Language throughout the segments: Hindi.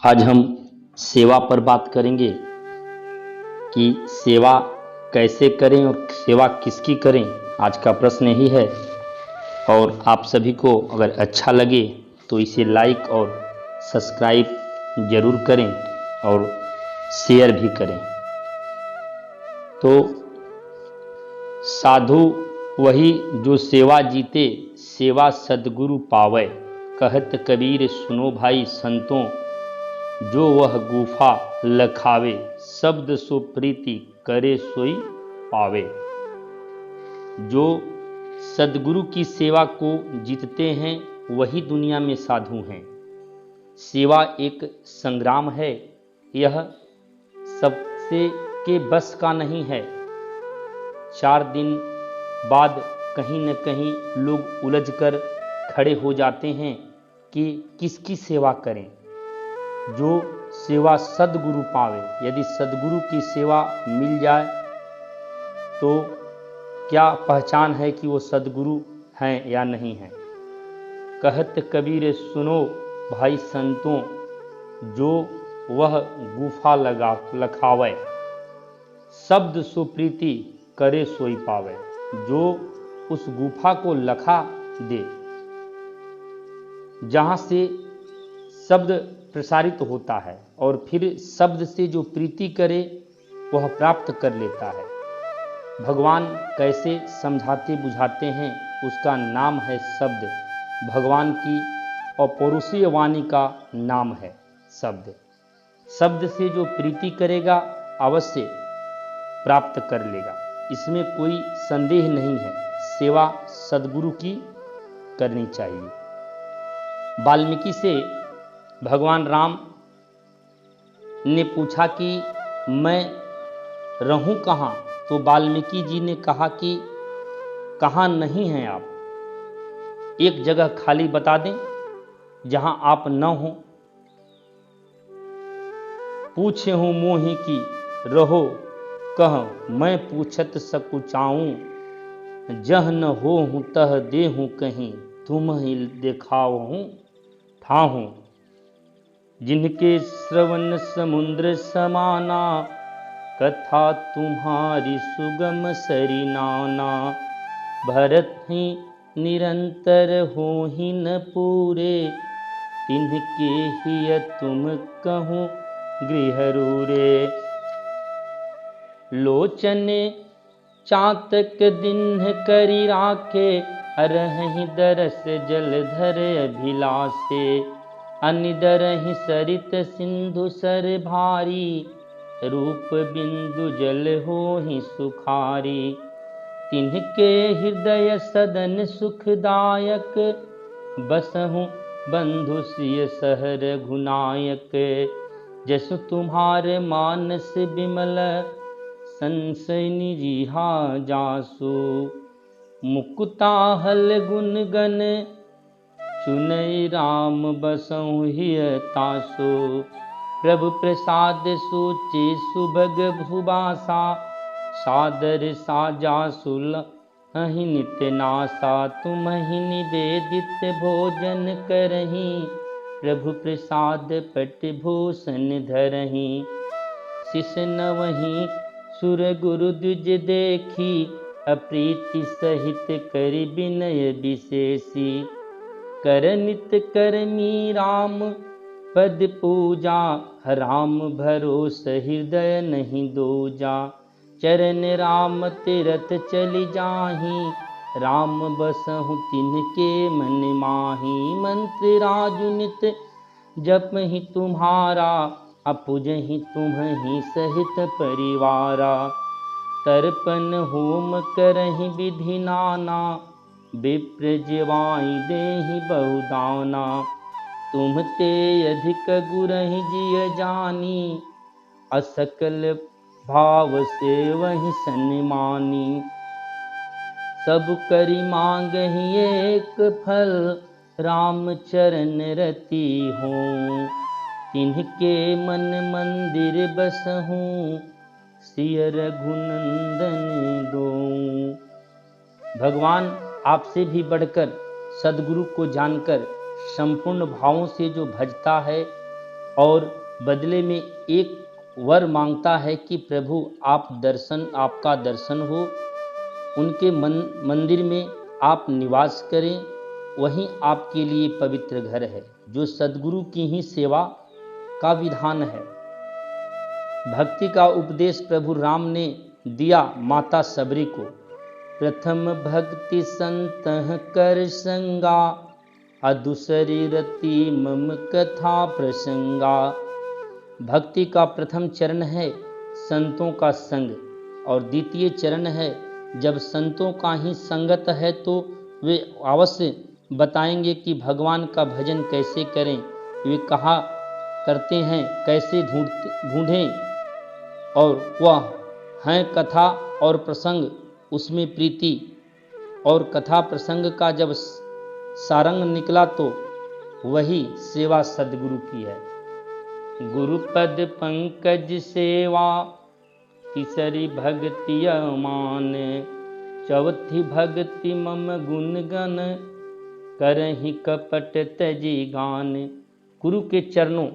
आज हम सेवा पर बात करेंगे कि सेवा कैसे करें और सेवा किसकी करें। आज का प्रश्न यही है और आप सभी को अगर अच्छा लगे तो इसे लाइक और सब्सक्राइब जरूर करें और शेयर भी करें। तो साधु वही जो सेवा जीते, सेवा सद्गुरु पावे। कहत कबीर सुनो भाई संतों, जो वह गुफा लखावे। शब्द सो प्रीति करे सोई पावे। जो सद्गुरु की सेवा को जीतते हैं वही दुनिया में साधु हैं। सेवा एक संग्राम है, यह सबसे के बस का नहीं है। 4 दिन बाद कहीं न कहीं लोग उलझकर खड़े हो जाते हैं कि किसकी सेवा करें। जो सेवा सद्गुरु पावे, यदि सद्गुरु की सेवा मिल जाए तो क्या पहचान है कि वो सद्गुरु हैं या नहीं हैं। कहत कबीर सुनो भाई संतों, जो वह गुफा लखावे। शब्द सुप्रीति करे सोई पावे। जो उस गुफा को लखा दे, जहां से शब्द प्रसारित होता है और फिर शब्द से जो प्रीति करे वह प्राप्त कर लेता है। भगवान कैसे समझाते बुझाते हैं, उसका नाम है शब्द। भगवान की अपौरुषीय वाणी का नाम है शब्द। शब्द से जो प्रीति करेगा अवश्य प्राप्त कर लेगा, इसमें कोई संदेह नहीं है। सेवा सद्गुरु की करनी चाहिए। वाल्मीकि से भगवान राम ने पूछा कि मैं रहूं कहाँ, तो वाल्मीकि जी ने कहा कि कहाँ नहीं हैं आप, एक जगह खाली बता दें जहां आप न हो। पूछे हूं मोहि की रहो कह, मैं पूछत सकुचाऊं। जह न हो हूं तह देहूं कहीं, तुम ही देखाओ ठाहूं। जिनके श्रवण समुद्र समाना, कथा तुम्हारी सुगम सरिनाना। भरत ही निरंतर हो ही न पूरे, तिनके ही तुम कहूँ गृहरूरे। लोचने चातक दिन करी राखे, अरहि दरस जलधर अभिलाषे। अनिदरहि सरित सिंधु सर भारी, रूप बिंदु जल होहि सुखारी। तिनके हृदय सदन सुखदायक, बसहु बंधु सिय सहर घुनायक। जसु तुम्हारे मानस विमल, संशय निजिहा जासु। मुकुता हल गुण गण, चुनई राम बसहु हिय तासु। प्रभु प्रसाद सूचे सुभग भुबासा, सादर साजा सुल अहि नित्य नासा। तुम ही निवेदित भोजन करही, प्रभु प्रसाद पट भूषण धरही। शिष नवहि सुर गुरु द्विज देखी, अप्रीति सहित करि विनय विशेषी। कर नित करमी राम पद पूजा, राम भरोस हृदय नहीं दूजा। चरण राम तीरथ चली जाही, राम बसहु तिनके मन माही। मंत्र राजुनित जप ही तुम्हारा, अपुजहि तुम्हि सहित परिवारा। तर्पण होम करहि विधि नाना, विप्र जिवाई देहि बहुदाना। तुम ते अधिक गुरहि जिय जानी, असकल भाव से वही सन्मानी। सब करि मांगहि एक फल, राम चरण रति हों। तिनके मन मंदिर बसहूं, सिय रघुनंदन दों। भगवान आपसे भी बढ़कर सद्गुरु को जानकर संपूर्ण भावों से जो भजता है और बदले में एक वर मांगता है कि प्रभु आपका दर्शन हो, उनके मंदिर में आप निवास करें, वहीं आपके लिए पवित्र घर है, जो सद्गुरु की ही सेवा का विधान है। भक्ति का उपदेश प्रभु राम ने दिया माता सबरी को। प्रथम भक्ति संतह कर संगा, अदूसरी रति मम कथा प्रसंगा। भक्ति का प्रथम चरण है संतों का संग, और द्वितीय चरण है जब संतों का ही संगत है तो वे अवश्य बताएंगे कि भगवान का भजन कैसे करें, वे कहा करते हैं, कैसे ढूंढें, और वह हैं कथा और प्रसंग, उसमें प्रीति। और कथा प्रसंग का जब सारंग निकला तो वही सेवा सद्गुरु की है। गुरुपद पंकज सेवा, तीसरी भक्ति मान, चौथी भक्ति मम गुण गण, करहि कपट तजी गान। गुरु के चरणों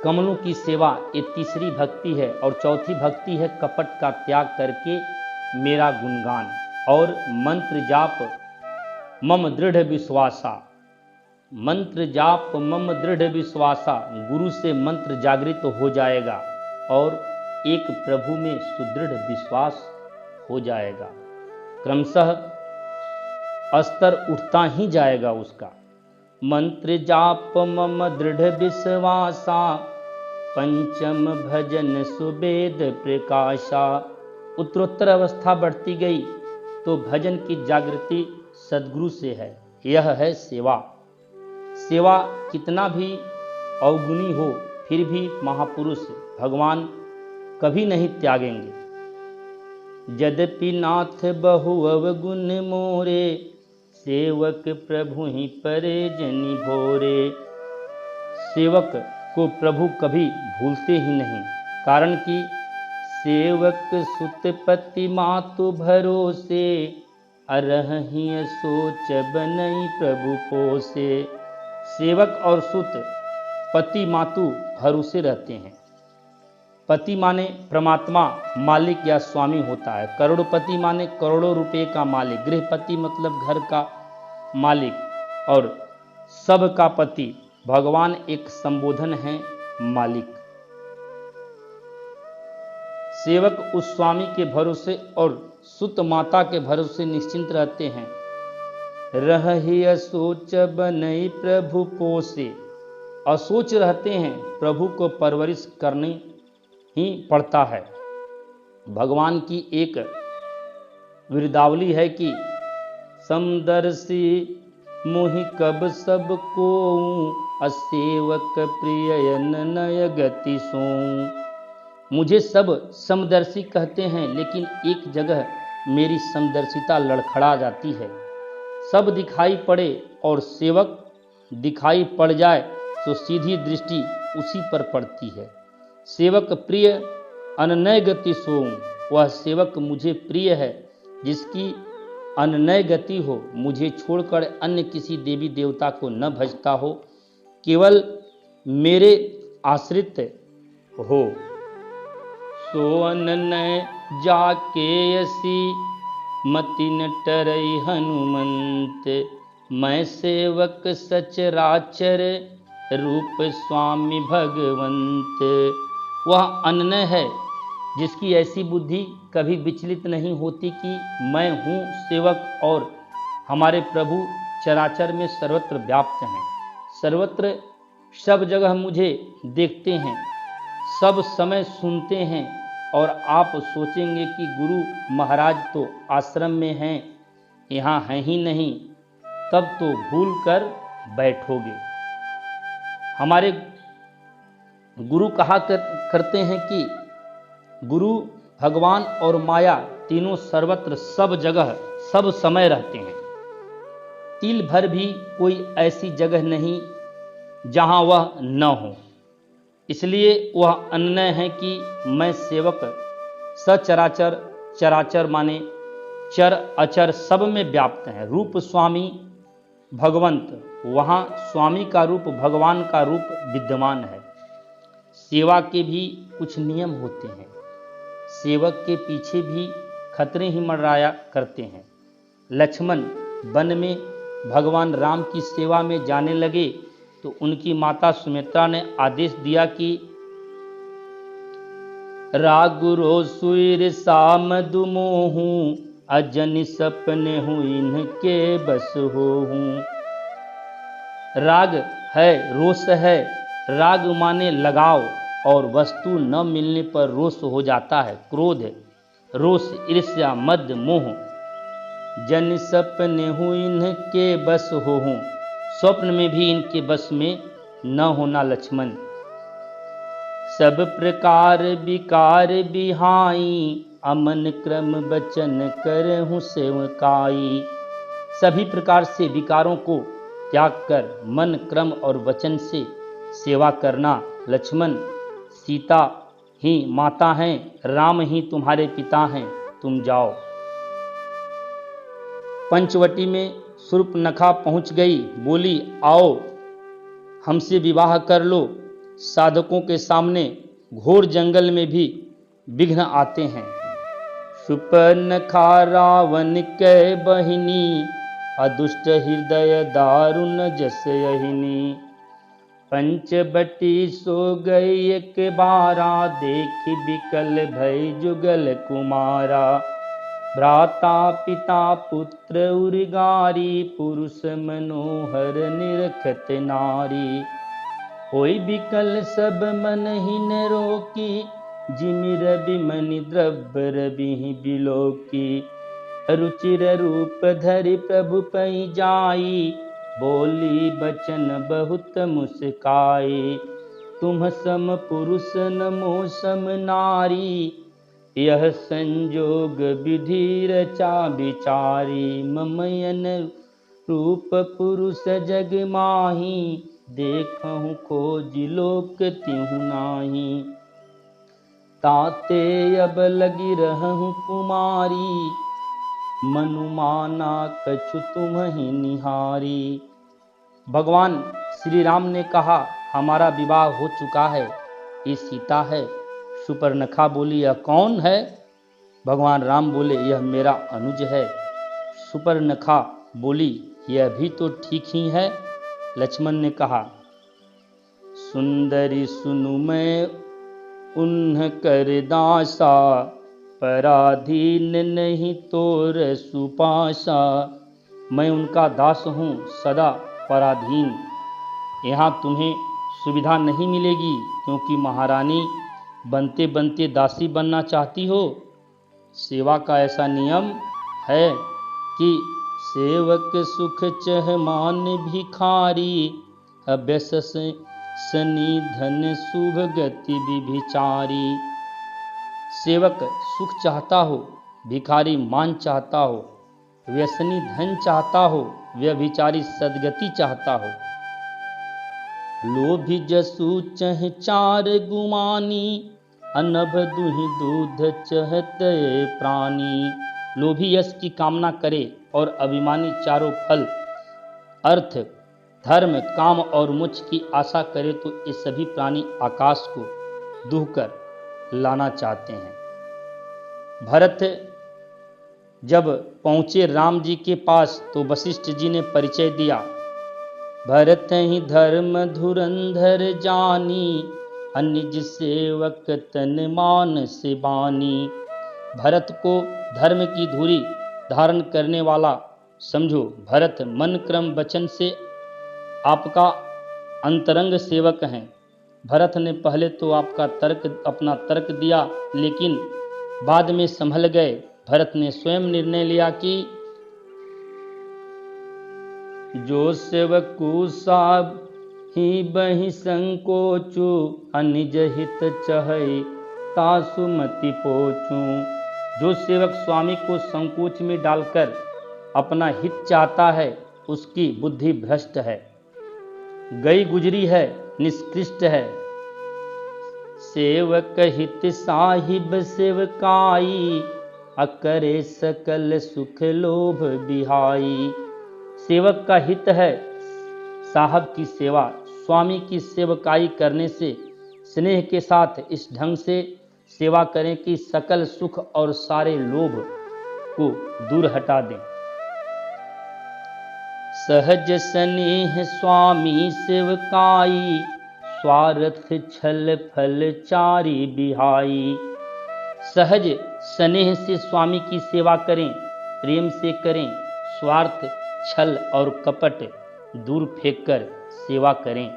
कमलों की सेवा ये तीसरी भक्ति है, और चौथी भक्ति है कपट का त्याग करके मेरा गुणगान। और मंत्र जाप मम दृढ़ विश्वासा, मंत्र जाप मम दृढ़ विश्वासा, गुरु से मंत्र जागृत हो जाएगा और एक प्रभु में सुदृढ़ विश्वास हो जाएगा। क्रमशः स्तर उठता ही जाएगा उसका। मंत्र जाप मम दृढ़ विश्वासा, पंचम भजन सुबेद प्रकाशा। उत्तरोत्तर अवस्था बढ़ती गई तो भजन की जागृति सद्गुरु से है। यह है सेवा। सेवा कितना भी अवगुणी हो फिर भी महापुरुष भगवान कभी नहीं त्यागेंगे। यद्यपि नाथ बहु अवगुण मोरे, सेवक प्रभु ही परे जनि भोरे। सेवक को प्रभु कभी भूलते ही नहीं, कारण कि सेवक सुत पति मातु भरोसे, अरहि सोच बनई प्रभु पोसे। सेवक और सुत पति मातु भरोसे रहते हैं। पति माने परमात्मा मालिक या स्वामी होता है। करोड़पति माने करोड़ों रुपए का मालिक। गृहपति मतलब घर का मालिक, और सब का पति भगवान एक संबोधन है मालिक। सेवक उस स्वामी के भरोसे और सुत माता के भरोसे निश्चिंत रहते हैं। रहि असोच बनई प्रभु पोसे, असोच रहते हैं, प्रभु को परवरिश करनी ही पड़ता है। भगवान की एक विरदावली है कि समदर्शी मोहि कब सब को, असेवक प्रिय नय गति सो। मुझे सब समदर्शी कहते हैं, लेकिन एक जगह मेरी समदर्शिता लड़खड़ा जाती है। सब दिखाई पड़े और सेवक दिखाई पड़ जाए तो सीधी दृष्टि उसी पर पड़ती है। सेवक प्रिय अननय गति सो, वह सेवक मुझे प्रिय है जिसकी अननय गति हो, मुझे छोड़कर अन्य किसी देवी देवता को न भजता हो, केवल मेरे आश्रित हो। सो अननय जाके यसी, मति न टरई हनुमंत। मैं सेवक सचराचर, रूप स्वामी भगवंत। वह अनन्य है जिसकी ऐसी बुद्धि कभी विचलित नहीं होती कि मैं हूँ सेवक और हमारे प्रभु चराचर में सर्वत्र व्याप्त हैं। सर्वत्र सब जगह मुझे देखते हैं, सब समय सुनते हैं। और आप सोचेंगे कि गुरु महाराज तो आश्रम में हैं, यहाँ हैं ही नहीं, तब तो भूल कर बैठोगे। हमारे गुरु कहा करते हैं कि गुरु भगवान और माया तीनों सर्वत्र सब जगह सब समय रहते हैं। तिल भर भी कोई ऐसी जगह नहीं जहां वह न हो। इसलिए वह अनन्य है कि मैं सेवक सचराचर, चराचर माने चर अचर सब में व्याप्त है। रूप स्वामी भगवंत, वहाँ स्वामी का रूप, भगवान का रूप विद्यमान है। सेवा के भी कुछ नियम होते हैं, सेवक के पीछे भी खतरे ही मंडराया करते हैं। लक्ष्मण वन में भगवान राम की सेवा में जाने लगे तो उनकी माता सुमित्रा ने आदेश दिया कि रागुरो सुर साम दुमोहू, अजन सपने हूँ इनके बस हो हूँ। राग है, रोष है। राग माने लगाव, और वस्तु न मिलने पर रोष हो जाता है। क्रोध, रोष, ईर्ष्या, मद, मोह। जन सपने हूँ इनके बस हो हूँ, स्वप्न में भी इनके बस में न होना लक्ष्मण। सब प्रकार विकार बिहाई, अमन क्रम बचन करहूँ सेवकाई। सभी प्रकार से विकारों को त्याग कर मन, क्रम और वचन से सेवा करना लक्ष्मण। सीता ही माता हैं, राम ही तुम्हारे पिता हैं, तुम जाओ। पंचवटी में शूर्पणखा पहुंच गई, बोली आओ हमसे विवाह कर लो। साधकों के सामने घोर जंगल में भी विघ्न आते हैं। शूर्पणखा रावण के बहिनी, अदुष्ट हृदय दारुण जस यहिनी। पंचवटी सो गई एक बारा, देखी बिकल भई जुगल कुमारा। भ्राता पिता पुत्र उर्गारी, पुरुष मनोहर निरखत नारी। होई बिकल सब मन ही न रोकी, जिमि रवि मणि द्रव्य रवि बिलोकी। रुचिर रूप धरि प्रभु पै जाई, बोली बचन बहुत मुस्काई। तुम सम पुरुष नमो सम नारी, यह संजोग विधि रचा विचारी। ममयन रूप पुरुष जग माही, देखहु खोज लोक तिहु नाही। ताते अब लगी रहूं कुमारी, मनुमाना कछु तुम ही निहारी। भगवान श्री राम ने कहा हमारा विवाह हो चुका है, ये सीता है। शूर्पणखा बोली यह कौन है? भगवान राम बोले यह मेरा अनुज है। शूर्पणखा बोली यह भी तो ठीक ही है। लक्ष्मण ने कहा सुंदरी सुनु मैं उन्ह कर दासा, पराधीन नहीं तोर सुपासा। मैं उनका दास हूँ, सदा पराधीन। यहाँ तुम्हें सुविधा नहीं मिलेगी, क्योंकि महारानी बनते बनते दासी बनना चाहती हो। सेवा का ऐसा नियम है कि सेवक सुख चह मान भिखारी, अभ्यस सनी धन शुभ गति विभिचारी। सेवक सुख चाहता हो, भिखारी मान चाहता हो, व्यसनी धन चाहता हो, व्यभिचारी सद्गति चाहता हो। लोभी जसु चह चार गुमानी, अनभ दुहि दूध चहते प्राणी। लोभी यश की कामना करे और अभिमानी चारों फल अर्थ, धर्म, काम और मोक्ष की आशा करे तो ये सभी प्राणी आकाश को दूहकर लाना चाहते हैं। भरत जब पहुँचे राम जी के पास तो वशिष्ठ जी ने परिचय दिया। भरत ही धर्म धुरंधर जानी, अनिज सेवक तन मान से बानी। भरत को धर्म की धुरी धारण करने वाला समझो। भरत मन क्रम वचन से आपका अंतरंग सेवक हैं। भरत ने पहले तो अपना तर्क दिया, लेकिन बाद में संभल गए। भरत ने स्वयं निर्णय लिया कि जो सेवकु साब ही बहि संकोचु, अनिज हित चहै तासु मति पोचू। जो सेवक स्वामी को संकोच में डालकर अपना हित चाहता है, उसकी बुद्धि भ्रष्ट है, गई गुजरी है, निष्कृष्ट है। सेवक हित साहिब सेवकाई, अकरे सकल सुख लोभ बिहाई। सेवक का हित है साहब की सेवा। स्वामी की सेवकाई करने से स्नेह के साथ इस ढंग से सेवा करें कि सकल सुख और सारे लोभ को दूर हटा दें। सहज स्नेह स्वामी सेवकाई, स्वार्थ छल फल चारि बिहाई। सहज स्नेह से स्वामी की सेवा करें, प्रेम से करें, स्वार्थ छल और कपट दूर फेंककर सेवा करें।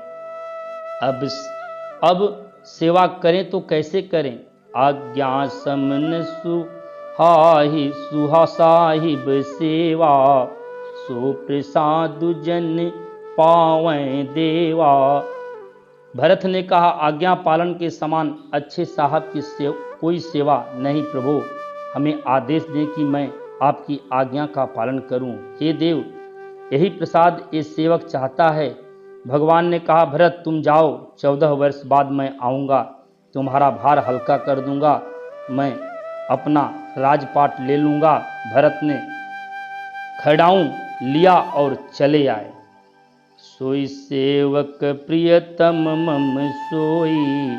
अब सेवा करें तो कैसे करें? आज्ञा समन सुहाहि सुहा साहिब सेवा, सो प्रसाद जन पावें देवा। भरत ने कहा, आज्ञा पालन के समान अच्छे साहब की कोई सेवा नहीं प्रभु। हमें आदेश दें कि मैं आपकी आज्ञा का पालन करूं। हे देव, यही प्रसाद ये सेवक चाहता है। भगवान ने कहा, भरत तुम जाओ, 14 वर्ष बाद मैं आऊँगा, तुम्हारा भार हल्का कर दूंगा, मैं अपना राजपाट ले लूँगा। भरत ने खड़ाऊं लिया और चले आए। सोई सेवक प्रियतम मम सोई,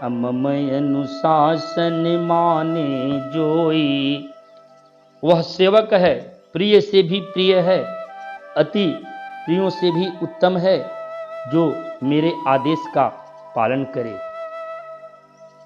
मम अनुशासन माने जोई। वह सेवक है, प्रिय से भी प्रिय है, अति प्रियों से भी उत्तम है, जो मेरे आदेश का पालन करे।